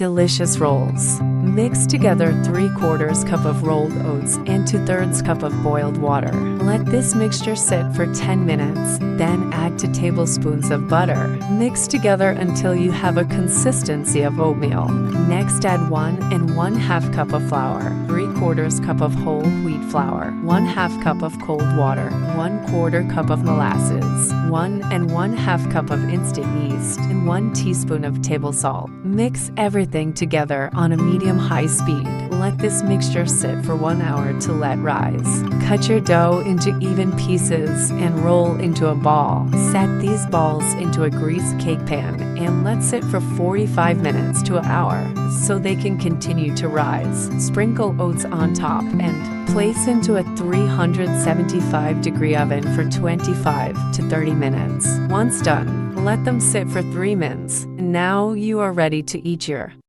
delicious rolls. Mix together 3/4 cup of rolled oats and 2/3 cup of boiled water. Let this mixture sit for 10 minutes, then add 2 tablespoons of butter. Mix together until you have a consistency of oatmeal. Next, add 1 1/2 cup of flour, 3/4 cup of whole wheat flour, 1/2 cup of cold water, 1/4 cup of molasses, 1 1/2 cup of instant yeast, and 1 teaspoon of table salt. Mix everything together on a medium-high speed. Let this mixture sit for 1 hour to let rise. Cut your dough into even pieces and roll into a ball. Set these balls into a greased cake pan and let sit for 45 minutes to an hour so they can continue to rise. Sprinkle oats on top and place into a 375-degree oven for 25 to 30 minutes. Once done, let them sit for 3 minutes. Now you are ready to eat your